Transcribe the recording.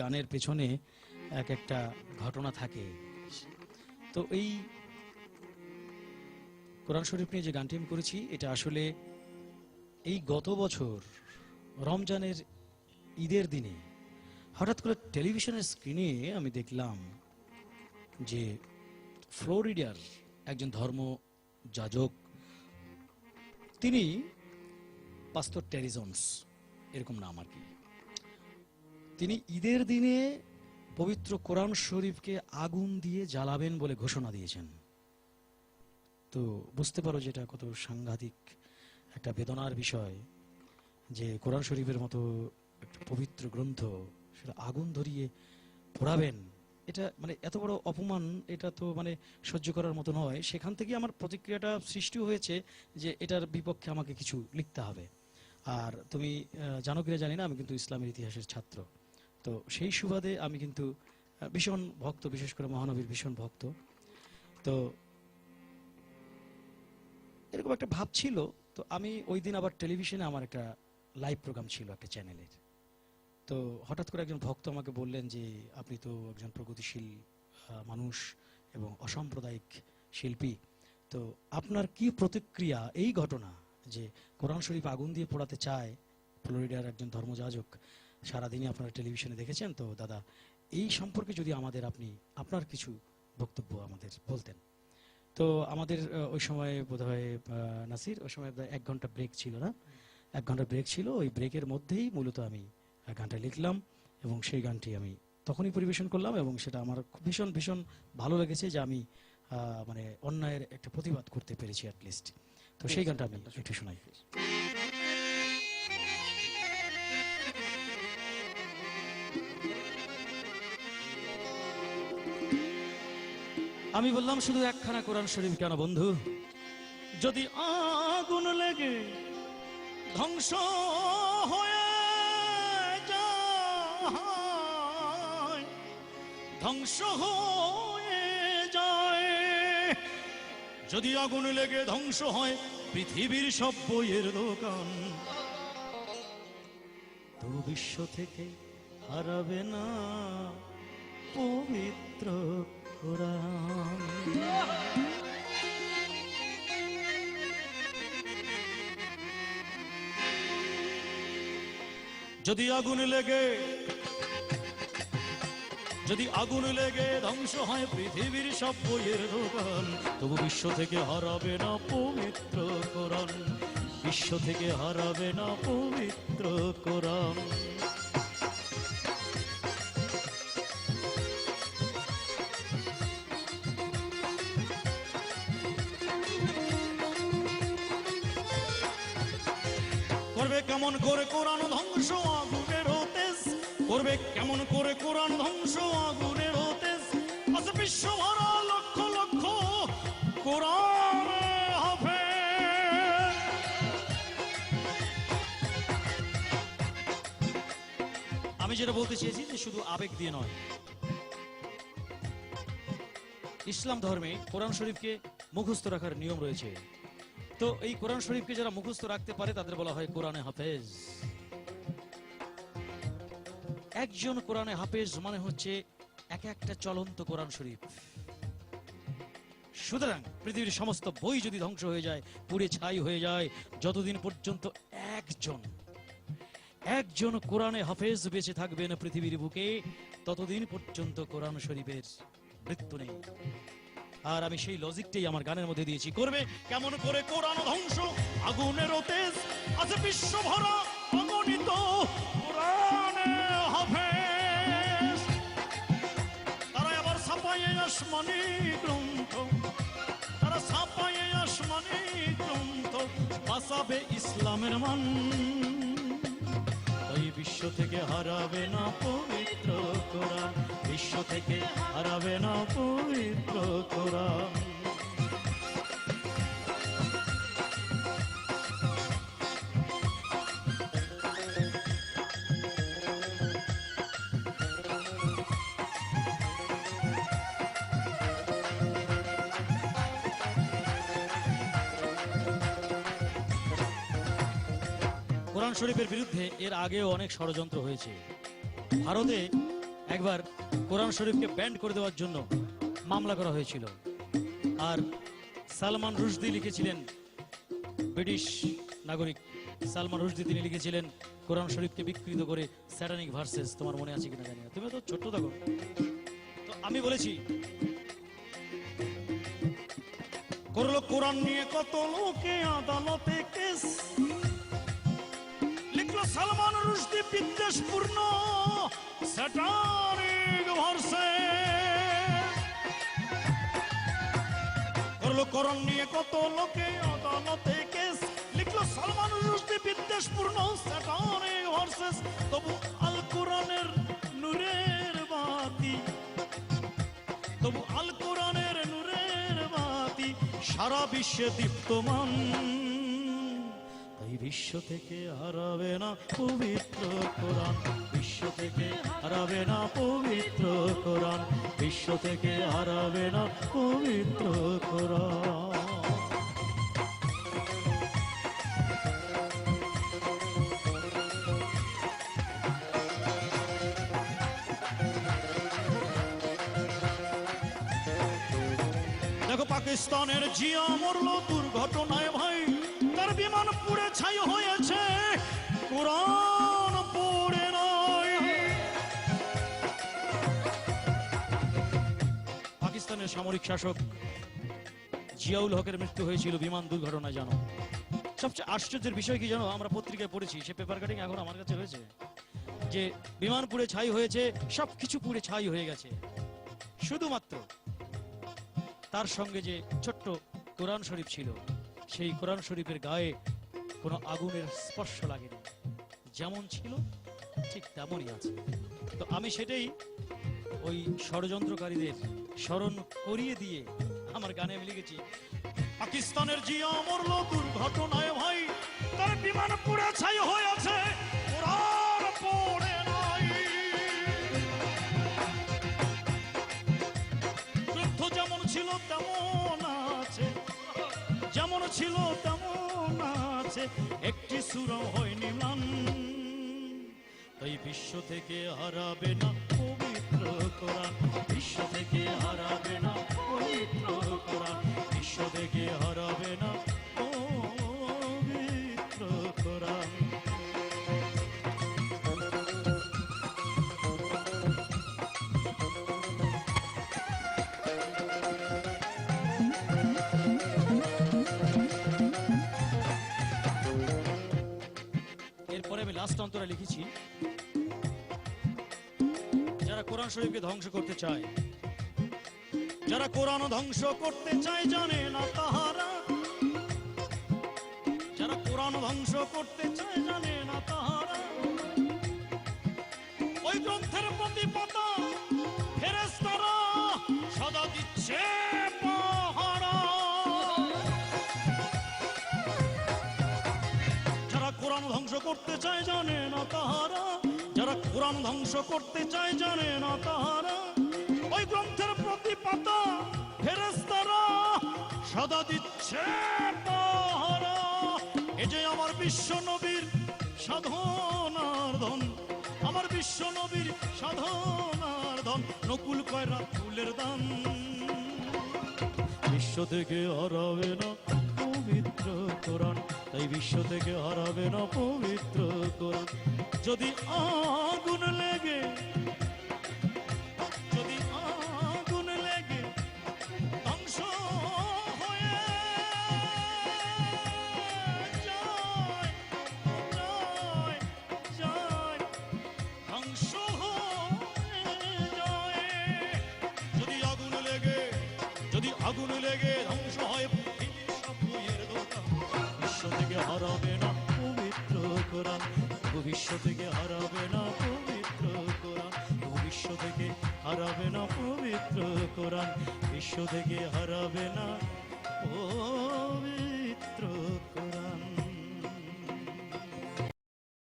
গানের পেছনে এক একটা ঘটনা থাকে। তো এই কোরআন শরীফ নিয়ে যে গানটি আমি করেছি, এটা আসলে এই গত বছর রমজানের ঈদের দিনে হঠাৎ করে টেলিভিশনের স্ক্রিনে আমি দেখলাম যে ফ্লোরিডার একজন ধর্ম যাজক, তিনি পাস্তর টেরি জোন্স, এরকম নাম আর কি, তিনি ঈদের দিনে পবিত্র কোরআন শরীফকে আগুন দিয়ে জ্বালাবেন বলে ঘোষণা দিয়েছেন। তো বুঝতে পারো যেটা কত সাংঘাতিক একটা বেদনার বিষয়, যে কোরআন শরীফের মতো একটা পবিত্র গ্রন্থ সেটা আগুন ধরিয়ে পোড়াবেন। এটা মানে এত বড় অপমান, এটা তো মানে সহ্য করার মতো নয়। সেখান থেকে আমার প্রতিক্রিয়াটা সৃষ্টি হয়েছে যে এটার বিপক্ষে আমাকে কিছু লিখতে হবে। আর তুমি জানো কিনা জানি না, আমি কিন্তু ইসলামের ইতিহাসের ছাত্র। তো সেই সুবাদে আমি কিন্তু ভীষণ ভক্ত, বিশেষ করে মহানবীর ভীষণ ভক্ত। তো এরকম একটা ভাব ছিল। তো আমি ওই দিন আবার টেলিভিশনে আমার একটা লাইভ প্রোগ্রাম ছিল একটা চ্যানেলের। তো হঠাৎ করে একজন ভক্ত আমাকে বললেন যে আপনি তো একজন প্রগতিশীল মানুষ এবং অসাম্প্রদায়িক শিল্পী, তো আপনার কি প্রতিক্রিয়া এই ঘটনা যে কোরআন শরীফ আগুন দিয়ে পোড়াতে চায় ফ্লোরিডার একজন ধর্মযাজক, সারাদিনই আপনারা টেলিভিশনে দেখেছেন, তো দাদা এই সম্পর্কে যদি আমাদের আপনি আপনার কিছু বক্তব্য আমাদের বলতেন। তো আমাদের ওই সময় বোধহয় নাসির, ওই সময় 1 ঘন্টা ব্রেক ছিল না, 1 ঘন্টা ব্রেক ছিল। ওই ব্রেকের মধ্যেই মূলত আমি গানটা লিখলাম এবং সেই গানটি আমি তখনই পরিবেশন করলাম এবং সেটা আমার ভীষণ ভীষণ ভালো লেগেছে যে আমি মানে অন্যায়ের একটা প্রতিবাদ করতে পেরেছি অ্যাটলিস্ট। তো সেই গানটা আমি একটু শোনাই। আমি বললাম শুধু একখানা কোরআন শরীফ কেন বন্ধু, যদি আগুন লেগে ধ্বংস হয়ে যায়, ধ্বংস হয়ে যায়, যদি আগুন লেগে ধ্বংস হয় পৃথিবীর সব বইয়ের দোকান, তো বিশ্ব থেকে হারাবে না পবিত্র কোরআন। যদি আগুন লেগে ধ্বংস হয় পৃথিবীর সব বইয়ের দোকান, তবু বিশ্ব থেকে হারাবে না পবিত্র কোরআন, বিশ্ব থেকে হারাবে না পবিত্র কোরআন। করবে কেমন করে কোরআন ধ্বংস আগুনের তেজ, করবে কেমন করে কোরআন ধ্বংস আগুনের তেজ, আছে বিশ্ব ভরা লক্ষ লক্ষ কোরআন হাফেজ। আমি যেটা বলতে চেয়েছি যে শুধু আবেগ দিয়ে নয়, ইসলাম ধর্মে কোরআন শরীফকে মুখস্থ রাখার নিয়ম রয়েছে। তো এই কোরআন শরীফকে যারা মুখস্থ রাখতে পারে তাদের বলা হয় কোরআনে হাফেজ। একজন কোরআনে হাফেজ মানে হচ্ছে এক একটা চলন্ত কোরআন শরীফ। সুতরাং পৃথিবীর সমস্ত বই যদি ধ্বংস হয়ে যায়, পুড়ে ছাই হয়ে যায়, যতদিন পর্যন্ত একজন কোরআনে হাফেজ বেঁচে থাকবেন পৃথিবীর বুকে, ততদিন পর্যন্ত কোরআন শরীফের মৃত্যু নেই। আর আমি সেই লজিকটাই আমার গানের মধ্যে দিয়েছি। করবে কেমন করে কোরআন ধ্বংস আগুনের তেজ, আছে বিশ্ব ভরা অগণিত কোরআনে হাফেজ। তারা আবার ছাপায়ে আসমানি গ্রন্থ, তারা ছাপায়ে আসমানি গ্রন্থ, বাঁচাবে ইসলামের মান, ওই বিশ্ব থেকে হারাবে না পবিত্র কোরআন, বিশ্ব থেকে হারাবে না পবিত্র কোরআন। কোরআন শরীফের বিরুদ্ধে এর আগেও অনেক ষড়যন্ত্র হয়েছে। ভারতে একবার কোরআন শরীফকে ব্যান্ড করে দেওয়ার জন্য মামলা করা হয়েছিল। আর সালমান রুশদি লিখেছিলেন, ব্রিটিশ নাগরিক সালমান রুশদি, তিনি লিখেছিলেন কোরআন শরীফকে বিকৃত করে স্যাটানিক ভার্সেস। তোমার মনে আছে কিনা জানি না, তুমি তো ছোট্ট তখন। তো আমি বলেছি, করলো কোরআন নিয়ে কত লোকে আদালতে কেস, লিখলো সালমান রুশদি বিদ্বেষপূর্ণ স্যাটানিক ভার্সেস। করলো কোরআন নিয়ে কত লোকে আদালতে কেস, লিখলো সালমান রুশদি বিদ্বেষপূর্ণ স্যাটানিক ভার্সেস। তবু আল কোরআনের নূরের বাতি, তবু আল কোরআনের নূরের বাতি সারা বিশ্বে দীপ্তমান। তাই বিশ্ব থেকে হারাবে না পবিত্র কোরআন, বিশ্ব থেকে হারাবে না পবিত্র কোরআন, বিশ্ব থেকে হারাবে না পবিত্র কোরআন। দেখো পাকিস্তানের জিয়া মরলো দুর্ঘটনায় ভাই, তার বিমান পুড়ে ছাই হয়েছে, কোরআন পড়ে নাই। পাকিস্তানের সামরিক শাসক জিয়াউল হকের মৃত্যু হয়েছিল বিমান দুর্ঘটনায়। জানো সবচেয়ে আশ্চর্যের বিষয় কি জানো, আমরা পত্রিকায় পড়েছি, সে পেপার কাটিং এখন আমার কাছে রয়েছে, যে বিমান পুড়ে ছাই হয়েছে, সবকিছু পুড়ে ছাই হয়ে গেছে, শুধুমাত্র তার সঙ্গে যে ছোট্ট কোরআন শরীফ ছিল, সেই কোরআন শরীফের গায়ে কোনো আগুনের স্পর্শ লাগেনি, যেমন ছিল ঠিক তেমনই আছে। তো আমি সেটাই ওই ষড়যন্ত্রকারীদের স্মরণ করিয়ে দিয়ে আমার গানে আমি লিখেছি, পাকিস্তানের জিয়া মরলো দুর্ঘটনায় ভাই, তার বিমান পুড়ে ছাই হয়েছে, কোরআন পড়ে নাই। গ্রন্থ যেমন ছিল তেমন আছে, যেমন ছিল তেমন আছে, একটি সূরা হয়নি ম্লান। তাই বিশ্ব থেকে হারাবে না পবিত্র কোরআন, বিশ্ব থেকে হারাবে না পবিত্র কোরআন, বিশ্ব থেকে হারাবে না পবিত্র কোরআন। এরপরে আমি লাস্ট অন্তরে লিখেছি, যারা কোরআন শরীফকে ধ্বংস করতে চায়, যারা কোরআন ধ্বংস করতে চায় জানে না তাহারা, যারা কোরআন ধ্বংস করতে চায় জানে না তাহারা, ওই গ্রন্থের প্রতি পাতা ফেরেশতারা সদা দিচ্ছে পাহারা। যারা কোরআন ধ্বংস করতে চায় জানে না তাহারা, যারা কোরআন ধ্বংস করতে চায় জানে না তাহারা, ওই গ্রন্থের প্রতি পাতা ফেরেশতারা সদা দিচ্ছে পাহারা। এ যে আমার বিশ্ব নবীর সাধনার ধন, আমার বিশ্ব নবীর সাধনার ধন, নকুল কয়রা ফুলের দান। বিশ্ব থেকে হারাবে না পবিত্র কোরআন, তাই বিশ্ব থেকে হারাবে না পবিত্র কোরআন। যদি আগুন লেগে, যদি আগুন লেগে ধ্বংস হয়ে যায়, যায়, যায়, ধ্বংস হয়ে যায়, যদি আগুন লেগে, যদি আগুন লেগে ধ্বংস হয় পৃথিবীর সব বইয়ের দোকান, বিশ্ব থেকে হারাবে না পবিত্র কোরআন, বিশ্ব থেকে হারাবে না পবিত্র কোরআন, বিশ্ব থেকে হারাবে না পবিত্র কোরআন, বিশ্ব থেকে হারাবে না পবিত্র